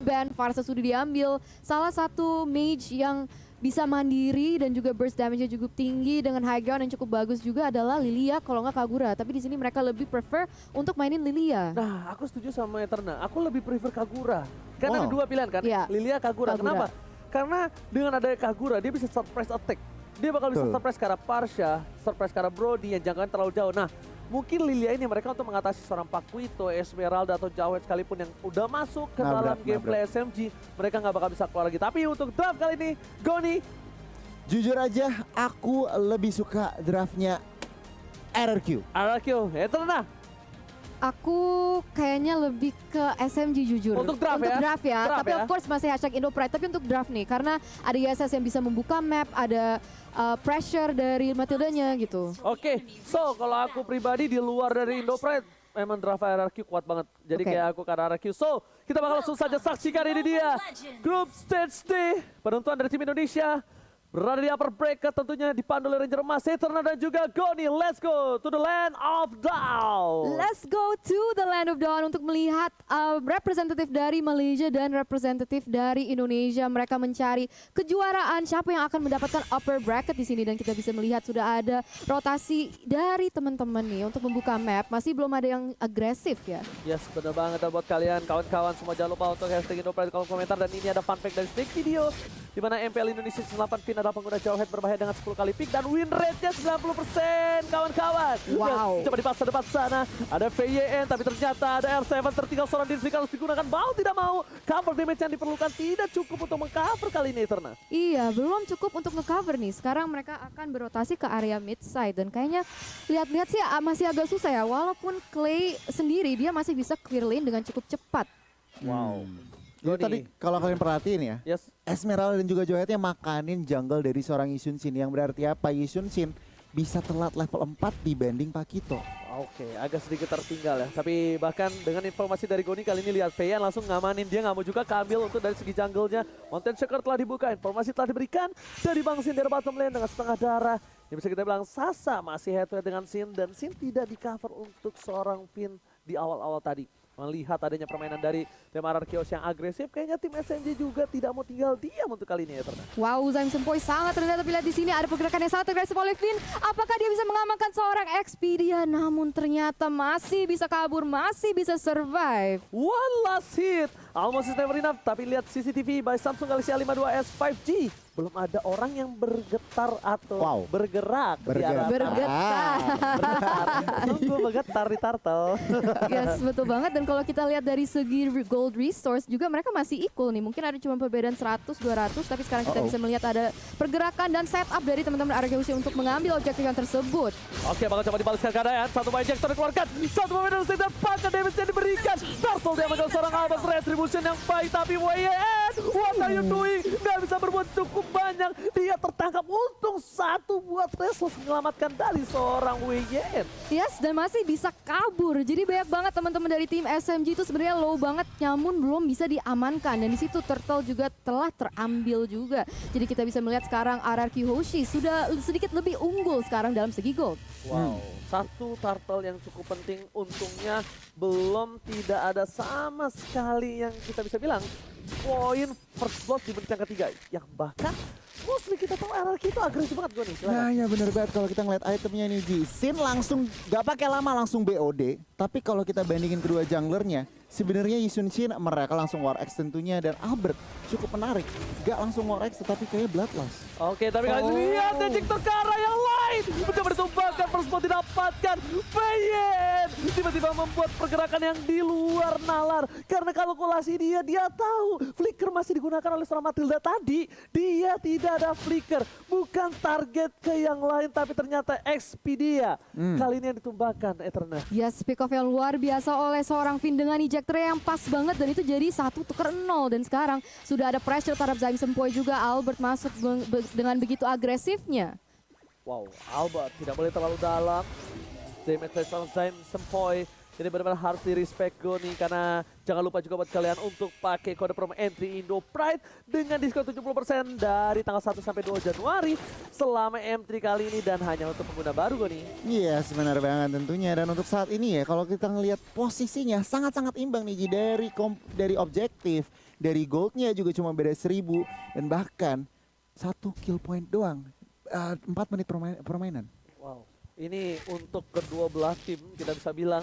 ban, Farsa sudah diambil. Salah satu mage yang bisa mandiri dan juga burst damage-nya cukup tinggi dengan high ground yang cukup bagus juga adalah Lilia kalau nggak Kagura. Tapi di sini mereka lebih prefer untuk mainin Lilia. Nah, aku setuju sama Eterna. Aku lebih prefer Kagura. Karena ada dua pilihan kan, Iya. Lilia, Kagura. Kenapa? Karena dengan adanya Kagura, dia bisa surprise attack. Dia bakal bisa surprise ke arah Parsha, surprise ke arah Brody yang jangkauan terlalu jauh. Nah, mungkin Lilia ini mereka untuk mengatasi seorang Paquito, Esmeralda atau Jawed sekalipun yang udah masuk ke dalam gameplay SMG, mereka nggak bakal bisa keluar lagi. Tapi untuk draft kali ini, Goni, jujur aja aku lebih suka draftnya RRQ. RRQ, Eterna. Aku kayaknya lebih ke SMG jujur. Untuk draft untuk ya? draft ya. Draft Tapi ya? of course masih hashtag IndoPride. Tapi untuk draft nih, karena ada ISS yang bisa membuka map, ada pressure dari Matildanya gitu. Oke, so kalau aku pribadi di luar dari Indopride, memang draft RRQ kuat banget. Jadi Oke. kayak aku ke RRQ. So, kita bakal langsung saja saksikan ini dia. Group Stage D, penentuan dari tim Indonesia. Berada di upper bracket tentunya dipandu oleh Ranger Emas, Eterna dan juga Goni. Let's go to the land of Dawn. Let's go to the land of dawn untuk melihat representatif dari Malaysia dan representatif dari Indonesia. Mereka mencari kejuaraan siapa yang akan mendapatkan upper bracket di sini, dan kita bisa melihat sudah ada rotasi dari teman-teman nih untuk membuka map. Masih belum ada yang agresif ya. Yes, bener banget. Dan buat kalian kawan-kawan semua jangan lupa untuk hashtag Indopride di kolom komentar. Dan ini ada fun fact dari Snake Video, di mana MPL Indonesia 8 Fin adalah pengguna jauh head berbahaya dengan 10 kali pick dan win rate-nya 90% kawan-kawan. Wow. Coba dipaksa depan sana, ada VYN tapi ternyata ada R7 tertinggal seorang diri harus digunakan. Mau tidak mau, cover damage yang diperlukan tidak cukup untuk mengcover kali ini Eterna. Iya, belum cukup untuk nge-cover nih. Sekarang mereka akan berotasi ke area mid side, dan kayaknya lihat-lihat sih masih agak susah ya. Walaupun Clay sendiri dia masih bisa clear lane dengan cukup cepat. Wow. Jadi Goni. tadi kalau kalian perhatiin ya, Yes. Esmeralda dan juga Joyetnya makanin jungle dari seorang Yisun Shin, yang berarti apa? Yisun Shin bisa telat level 4 dibanding Paquito. Oke, agak sedikit tertinggal ya. Tapi bahkan dengan informasi dari Goni kali ini lihat VYN langsung ngamanin, dia nggak mau juga keambil untuk dari segi jungle-nya. Mountain Shaker telah dibuka, informasi telah diberikan dari Bang Sin dari bottom lane dengan setengah darah. Yang bisa kita bilang Sasa masih head to head dengan Sin, dan Sin tidak di cover untuk seorang Fin di awal-awal tadi. Melihat adanya permainan dari tim RRQ yang agresif, kayaknya tim SMG juga tidak mau tinggal diam untuk kali ini ya Eterna. Wow, Zaim Sempoi sangat rendah, tapi lihat di sini ada pergerakan yang sangat agresif oleh Finn. Apakah dia bisa mengamankan seorang Expedia? Namun ternyata masih bisa kabur, masih bisa survive. One last hit, almost is never enough. Tapi lihat CCTV by Samsung Galaxy A52s 5G. Belum ada orang yang bergetar atau bergerak di arah Bergetar. Sungguh bergetar di turtle. Yes, betul banget. Dan kalau kita lihat dari segi gold resource juga mereka masih equal nih. Mungkin ada cuma perbedaan 100-200, tapi sekarang kita bisa melihat ada pergerakan dan setup dari teman-teman RRQ untuk mengambil objektif yang tersebut. Oke, bakal coba dibalaskan keadaan. Satu buy injector dikeluarkan, satu pemain harus didapatkan, damage yang diberikan. Turtle dia mengambil seorang Albert, retribution yang baik, tapi WYN, what are you doing? Gak bisa berbuat cukup banyak. Dia tertangkap, untung satu buat Restless menyelamatkan dari seorang WYN. Yes, dan masih bisa kabur. Jadi banyak banget teman-teman dari tim SMG itu sebenarnya low banget, namun belum bisa diamankan. Dan di situ Turtle juga telah terambil juga. Jadi kita bisa melihat sekarang RRQ Hoshi sudah sedikit lebih unggul sekarang dalam segi gold. Wow, satu turtle yang cukup penting, untungnya belum tidak ada sama sekali yang kita bisa bilang poin first blood di menit yang ketiga. Yang bahkan mostly kita tahu RRQ itu agresif banget Goni. Nah ya bener banget, kalau kita ngeliat itemnya nih Ji. Sin langsung gak pakai lama langsung BOD. Tapi kalau kita bandingin kedua junglernya, sebenarnya Yisun Shin mereka langsung War X tentunya, dan Albert cukup menarik. Gak langsung War X tetapi kayak Bloodlust. Oke, tapi kalian lihat injektor ke arah yang lain. Mencoba ditumbangkan, first blood didapatkan. VYN tiba-tiba membuat pergerakan yang di luar nalar. Karena kalkulasi dia tahu flicker masih digunakan oleh seorang Matilda tadi. Dia tidak ada flicker, bukan target ke yang lain, tapi ternyata Expedia. Kali ini yang ditumbangkan Eterna. Yes, pick off yang luar biasa oleh seorang Finn dengan ejector yang pas banget, dan itu jadi 1-0. Dan sekarang sudah ada pressure terhadap Zaim Sempoi juga. Albert masuk dengan begitu agresifnya. Wow, Albert tidak boleh terlalu dalam. Damage dari seorang Zaim Sempoi. Jadi benar-benar harus di-respect Goni, karena jangan lupa juga buat kalian untuk pakai kode promo entry IndoPride dengan diskon 70% dari tanggal 1 sampai 2 Januari selama M3 kali ini, dan hanya untuk pengguna baru Goni. Iya, benar banget tentunya. Dan untuk saat ini ya, kalau kita ngelihat posisinya sangat-sangat imbang nih Ji, dari objektif Dari goldnya juga cuma beda 1000 dan bahkan 1 kill point doang. 4 menit permainan. Wow, ini untuk kedua belah tim kita bisa bilang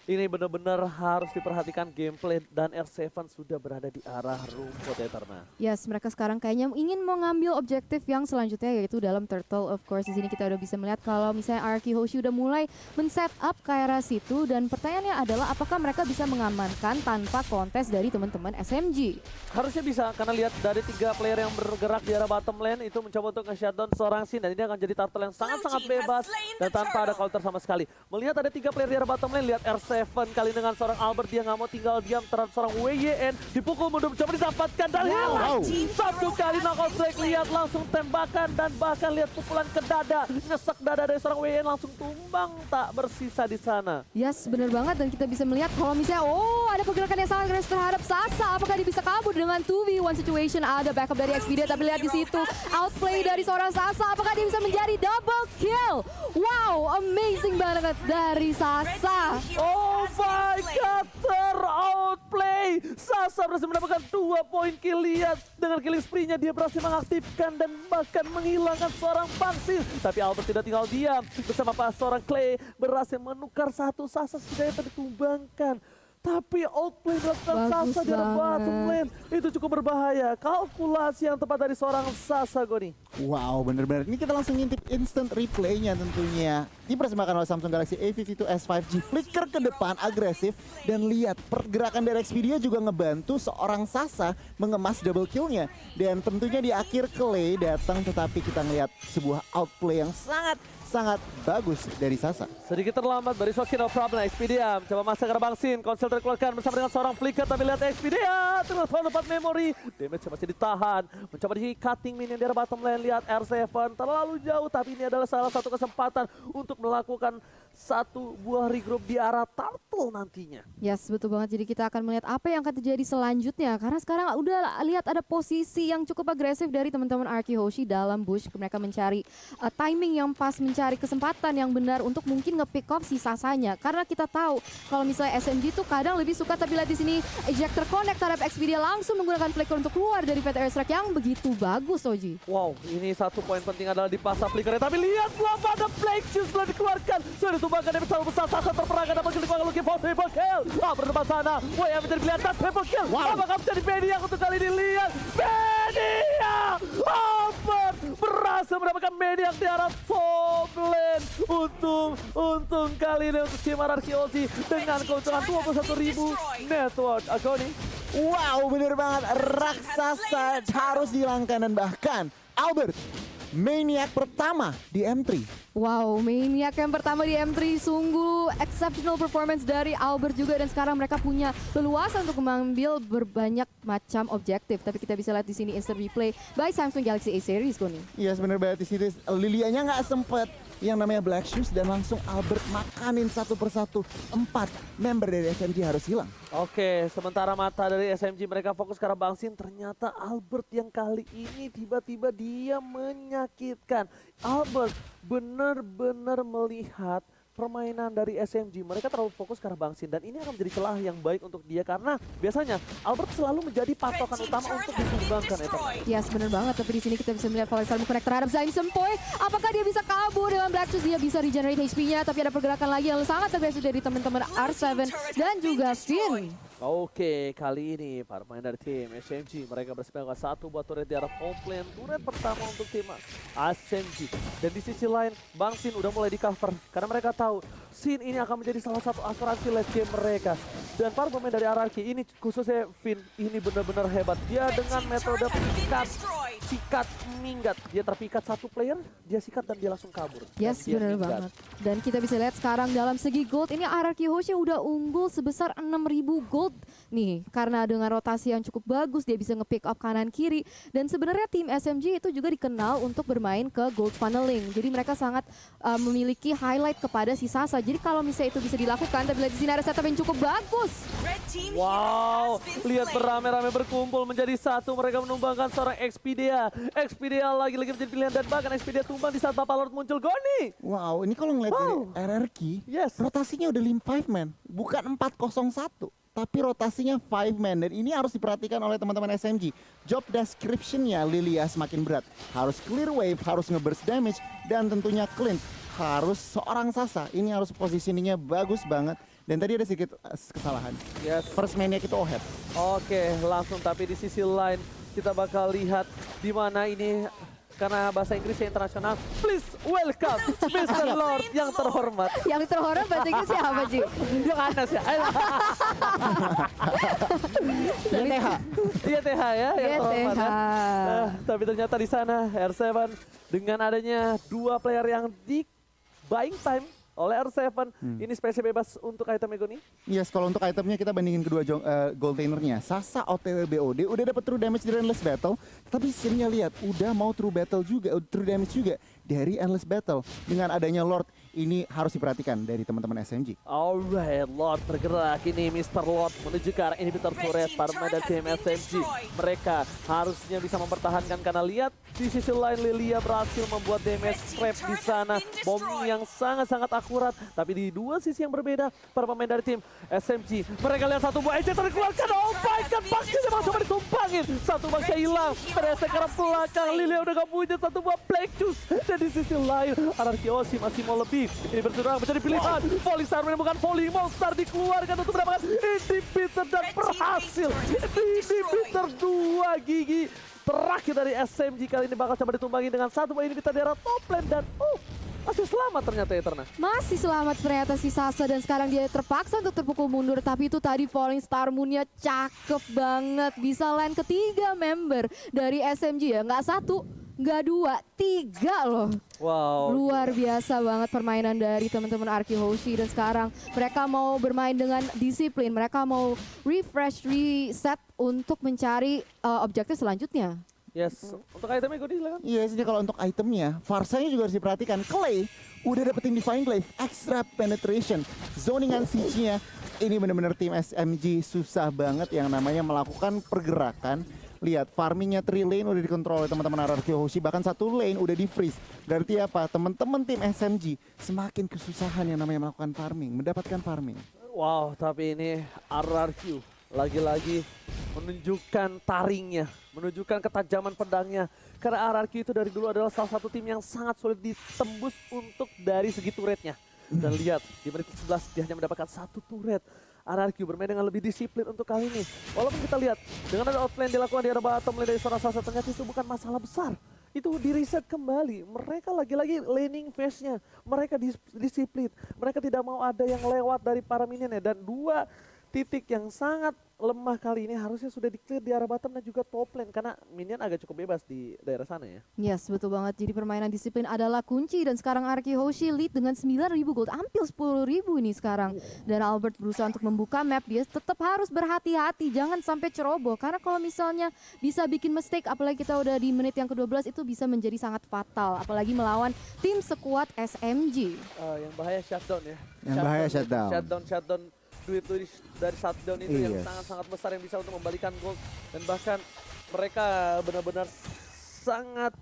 ini benar-benar harus diperhatikan gameplay dan R7 sudah berada di arah rumput Eterna. Yes, mereka sekarang kayaknya ingin mengambil objektif yang selanjutnya yaitu dalam turtle. Of course, di sini kita udah bisa melihat kalau misalnya Arky Hoshi udah mulai men-set up ke arah situ dan pertanyaannya adalah apakah mereka bisa mengamankan tanpa kontes dari teman-teman SMG? Harusnya bisa karena lihat dari 3 player yang bergerak di arah bottom lane itu mencoba untuk nge-shutdown seorang Sin dan ini akan jadi turtle yang sangat-sangat bebas dan tanpa ada counter sama sekali. Melihat ada 3 player di arah bottom lane, lihat R7 kali dengan seorang Albert, dia nggak mau tinggal diam terhadap seorang WYN, dipukul mundur mencoba didapatkan dan hilang. Satu kali knockout strike, lihat langsung tembakan dan bahkan lihat pukulan ke dada, nyesek dada dari seorang WYN langsung tumbang tak bersisa di sana. Yes, benar banget dan kita bisa melihat kalau misalnya ada pergerakan yang sangat agresif terhadap Sasa, apakah dia bisa kabur dengan 2v1 situation? Ada backup dari Xperia tapi lihat di situ outplay dari seorang Sasa, apakah dia bisa menjadi double kill? Wow, amazing banget dari Sasa. Oh my god, ter-outplay. Sasa berhasil mendapatkan 2 poin kill. Lihat dengan killing spree-nya dia berhasil mengaktifkan dan bahkan menghilangkan seorang Bangsin. Tapi Albert tidak tinggal diam. Bersama seorang Clay berhasil menukar satu Sasa setidaknya tertumbangkan. Tapi outplay dilakukan Sasa di arah bottom lane. Itu cukup berbahaya. Kalkulasi yang tepat dari seorang Sasa, Goni. Wow, bener-bener. Ini kita langsung ngintip instant replay-nya tentunya. Dipersembahkan oleh Samsung Galaxy A52s 5G. Flicker ke depan, agresif. Dan lihat, pergerakan dari Xperia juga ngebantu seorang Sasa mengemas double kill-nya. Dan tentunya di akhir Clay datang, tetapi kita ngeliat sebuah outplay yang sangat bagus dari Sasa. Sedikit terlambat, but it's okay, no problem. Xperia mencoba masuk ke arah Bangsin. Konsel terkeluarkan bersama dengan seorang Flicker. Tapi lihat Xperia terus dapat memori. Damage masih ditahan. Mencoba di cutting minion di arah bottom lane. Lihat R7 terlalu jauh. Tapi ini adalah salah satu kesempatan untuk melakukan satu buah regroup di arah turtle nantinya. Yes, betul banget. Jadi kita akan melihat apa yang akan terjadi selanjutnya. Karena sekarang udah lihat ada posisi yang cukup agresif dari teman-teman Arky Hoshi dalam bush. Mereka mencari timing yang pas, mencari kesempatan yang benar untuk mungkin nge-pick off si Sasanya. Karena kita tahu kalau misalnya SMG tuh kadang lebih suka, tapi lihat di sini ejector connect terhadap Xperia langsung menggunakan flicker untuk keluar dari VT Airstrike yang begitu bagus, Oji. Wow, ini satu poin penting adalah di pasar flickernya. Tapi lihat belum ada Plague Shield setelah dikeluarkan. Sudah ditumbangkan dari besar besar. Sasa terperangkan dapat dikeluarkan looking for triple kill. Berdepan sana. Wah, yang menjadi pilihan triple kill. Apakah menjadi Mediak untuk kali ini? Lihat Mediak. Albert berhasil mendapatkan Mediak di arah top lane. Untung kali ini untuk tim Arky Hoshi dengan keuntungan 21.000 network. Agoni. Wow, bener banget. Raksasa harus dihilangkan dan bahkan Albert, Maniac pertama di M3. Wow, Maniac yang pertama di M3, sungguh exceptional performance dari Albert juga, dan sekarang mereka punya leluasa untuk mengambil berbanyak macam objektif. Tapi kita bisa lihat di sini instant replay by Samsung Galaxy A series, Goni. Iya, sebenarnya banget di sini Lilianya nggak sempet yang namanya Black Shoes dan langsung Albert makanin satu persatu. 4 member dari SMG harus hilang. Oke, sementara mata dari SMG mereka fokus ke arah Bangsin, ternyata Albert yang kali ini tiba-tiba dia menyakitkan. Albert benar-benar melihat permainan dari SMG, mereka terlalu fokus ke arah Bangsin dan ini akan menjadi celah yang baik untuk dia karena biasanya Albert selalu menjadi patokan utama untuk disumbangkan Eternal. Yes, benar banget. Tapi di sini kita bisa melihat Valisar connect terhadap Zain Sempoy. Apakah dia bisa kabur dengan Black Shoes? Dia bisa regenerate HP-nya, tapi ada pergerakan lagi yang sangat agresif dari teman-teman R7 dan juga Finn. Oke, kali ini para pemain dari tim SMG mereka bersepakat satu buat turret di arah top lane. Turret pertama untuk tim SMG. Dan di sisi lain, Bangsin udah mulai di cover karena mereka tahu Sin ini akan menjadi salah satu asuransi late game mereka. Dan para pemain dari RRQ ini, khususnya Finn, ini benar-benar hebat. Dia dengan metode sikat minggat. Dia terpikat satu player, dia sikat dan dia langsung kabur. Yes, benar banget. Dan kita bisa lihat sekarang dalam segi gold, ini RRQ Hoshi udah unggul sebesar 6.000 gold nih. Karena dengan rotasi yang cukup bagus, dia bisa nge-pick up kanan kiri. Dan sebenarnya tim SMG itu juga dikenal untuk bermain ke gold funneling. Jadi mereka sangat memiliki highlight kepada si Sasa. Jadi kalau misalnya itu bisa dilakukan, tapi lihat di sini ada setup yang cukup bagus. Wow, lihat beramai-ramai berkumpul menjadi satu. Mereka menumbangkan seorang Xperia. Xperia lagi-lagi menjadi pilihan dan bahkan Xperia tumbang di saat Bapak Lord muncul. Goni! Wow, ini kalau ngeliat dari RRQ, Yes. rotasinya udah 5 man, bukan 401. tapi rotasinya 5 man. Dan ini harus diperhatikan oleh teman-teman SMG. Job description-nya Lilia semakin berat. Harus clear wave, harus nge-burst damage, dan tentunya clean. Harus seorang Sasa, ini harus positioningnya bagus banget. Dan tadi ada sedikit kesalahan. Yes. First man-nya kita Ohet. Oke, langsung tapi di sisi lain kita bakal lihat di mana ini karena bahasa Inggrisnya internasional. Please welcome Mr. Lord yang terhormat. Yang terhormat bahasa Inggris siapa, Ji? Yang Anas ya. Ayolah. YTH. Iya TH ya yang terhormat YTH. ya. Tapi ternyata di sana R7 dengan adanya dua player yang di buying time oleh R7 ini spesial bebas untuk item Ego nih. Yes, kalau untuk itemnya kita bandingin kedua goldtainernya. Sasa OTW BOD udah dapat true damage dari Endless Battle, tapi skinnya lihat udah mau true damage juga dari Endless Battle. Dengan adanya Lord, ini harus diperhatikan dari teman-teman SMG. Alright, Lord bergerak ini Mr. Lord menuju ke arah inhibitor turret para pemain dari tim SMG. Mereka harusnya bisa mempertahankan karena lihat di sisi lain Lilia berhasil membuat damage trap di sana. Bom yang sangat-sangat akurat. Tapi di dua sisi yang berbeda para pemain dari tim SMG. Mereka lihat satu buah EJ terkeluarkan. Oh my god, Baxnya mau coba ditumpangin. Satu Baxnya hilang. Mereka ke arah belakang. Lilia udah gak punya satu buah Black Juice. Dan di sisi lain Anarki Oshi masih mau lebih. Ini berturang menjadi pilihan. Volley Star menemukan volley monster dikeluarkan untuk mendapatkan inhibitor dan berhasil. Inhibitor 2 gigi terakhir dari SMG kali ini bakal coba ditumbangi dengan satu buah inhibitor di arah top lane dan masih selamat ternyata Eterna. Masih selamat ternyata si Sasa dan sekarang dia terpaksa untuk terpukul mundur. Tapi itu tadi Falling Star Moon-nya cakep banget. Bisa land ketiga member dari SMG ya. Nggak satu, nggak dua, tiga loh. Wow. Luar biasa banget permainan dari teman-teman Arky Hoshi. Dan sekarang mereka mau bermain dengan disiplin. Mereka mau refresh, reset untuk mencari objektif selanjutnya. Yes, untuk itemnya gue silakan. Yes, jadi kalau untuk itemnya, Farsanya juga harus diperhatikan. Clay udah dapetin Divine Glaive, extra penetration, zoningan siege-nya. Ini benar-benar tim SMG susah banget yang namanya melakukan pergerakan. Lihat, farmingnya 3 lane udah dikontrol oleh teman-teman RRQ Hoshi, bahkan 1 lane udah di freeze. Berarti apa? Teman-teman tim SMG semakin kesusahan yang namanya melakukan farming, mendapatkan farming. Wow, tapi ini RRQ lagi-lagi menunjukkan taringnya, menunjukkan ketajaman pedangnya. Karena RRQ itu dari dulu adalah salah satu tim yang sangat sulit ditembus untuk dari segi turretnya. Dan lihat, di menit 11 dia hanya mendapatkan 1 turret. RRQ bermain dengan lebih disiplin untuk kali ini. Walaupun kita lihat, dengan ada outplay yang dilakukan di arah bottom lane dari seorang Sasa, ternyata itu bukan masalah besar. Itu di reset kembali. Mereka lagi-lagi laning phase-nya. Mereka disiplin. Mereka tidak mau ada yang lewat dari para minionnya. Dan 2 titik yang sangat lemah kali ini harusnya sudah di-clear di arah bottom dan juga top lane. Karena minion agak cukup bebas di daerah sana ya. Yes, betul banget. Jadi permainan disiplin adalah kunci. Dan sekarang Arky Hoshi lead dengan 9.000 gold. Hampir 10.000 ini sekarang. Dan Albert berusaha untuk membuka map. Dia tetap harus berhati-hati. Jangan sampai ceroboh. Karena kalau misalnya bisa bikin mistake, apalagi kita udah di menit yang ke-12, itu bisa menjadi sangat fatal. Apalagi melawan tim sekuat SMG. Yang bahaya shutdown ya. Yang bahaya shutdown. Shutdown duit dari shutdown itu yang Yes. sangat-sangat besar yang bisa untuk membalikan gold. Dan bahkan mereka benar-benar sangat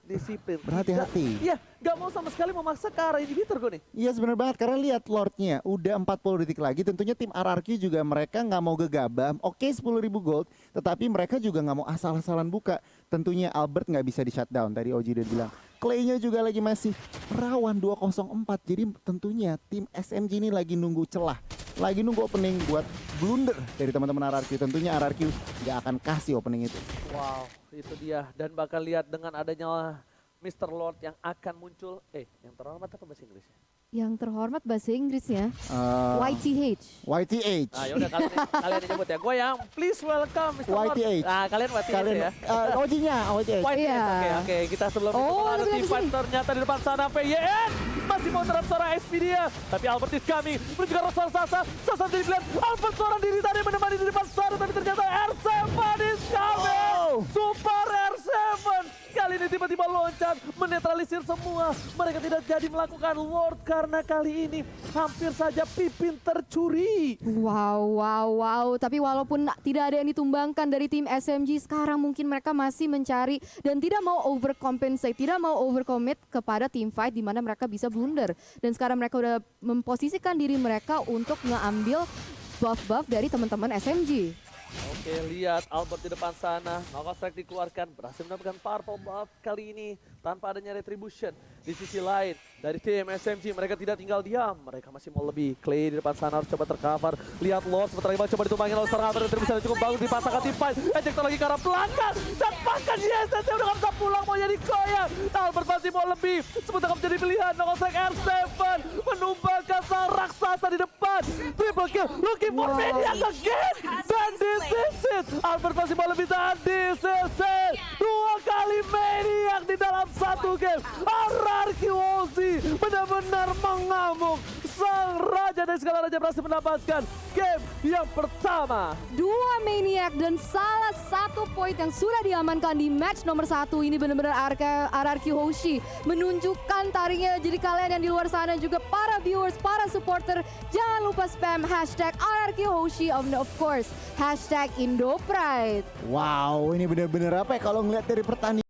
disiplin. Berhati-hati. Iya, gak mau sama sekali memaksa ke arah inhibitor gue nih. Iya benar banget, karena lihat Lordnya udah 40 detik lagi. Tentunya tim RRQ juga mereka nggak mau gegabah. Oke 10.000 gold, tetapi mereka juga nggak mau asal-asalan buka. Tentunya Albert nggak bisa di shutdown, tadi Oji udah bilang. Clay-nya juga lagi masih rawan 204. Jadi tentunya tim SMG ini lagi nunggu celah, lagi nunggu opening buat blunder dari teman-teman RRQ. Tentunya RRQ nggak akan kasih opening itu. Wow, itu dia. Dan bakal lihat dengan adanya Mr. Lord yang akan muncul. Yang terhormat apa bahasa Inggris? Yang terhormat bahasa Inggrisnya YTH. YTH. Ah yaudah kalian nyebut ya. Gue yang please welcome Mr. Lord. YTH. Ah kalian YTH Kalian ya. Ojinya YTH. Iya. Oke, kita sebelum itu Oh, ada lebih tim dari fight sini. ternyata di depan sana PYN masih mau terhadap seorang SP dia. Tapi Albert is coming, menuju ke arah Sasa jadi pilihan. Albert seorang diri tadi menemani di depan sana, tapi ternyata R7 is coming. Wow. Super R7 kali ini tiba-tiba loncat menetralisir semua. Mereka tidak jadi melakukan Lord karena kali ini hampir saja Pipin tercuri. Wow. Tapi walaupun tidak ada yang ditumbangkan dari tim SMG, sekarang mungkin mereka masih mencari dan tidak mau overcompensate, tidak mau overcommit kepada team fight di mana mereka bisa blunder. Dan sekarang mereka udah memposisikan diri mereka untuk ngambil buff-buff dari teman-teman SMG. Oke, lihat Albert di depan sana. Knockout Strike dikeluarkan, berhasil mendapatkan purple buff kali ini tanpa adanya retribution. Di sisi lain, dari tim SMG mereka tidak tinggal diam. Mereka masih mau lebih. Clay di depan sana harus coba tercover. Lihat Lost, sebentar lagi coba ditumbangin oleh serangan retribution cukup bagus dipasangkan tim fight. Ejector lagi ke arah belakang. Dan bahkan yes, udah gak bisa pulang, mau jadi goyang. Albert masih mau lebih. Sebentar menjadi pilihan. Knockout Strike R7 menumbangkan sang raksasa di depan. Triple kill, looking for Maniac again. Dan this is it. Albert masih mau lebih, dan this is it. 2 kali Maniac di dalam satu game. RRQ OZ benar-benar mengamuk. Sang raja dari segala raja berhasil mendapatkan game yang pertama. 2 Maniac dan salah satu poin yang sudah diamankan di match nomor 1 ini benar-benar RRQ Hoshi menunjukkan taringnya. Jadi kalian yang di luar sana juga para viewers, para supporter, jangan lupa spam hashtag RRQ Hoshi and of course hashtag Indo Pride. Wow, ini bener-bener apa ya kalau ngeliat dari pertandingan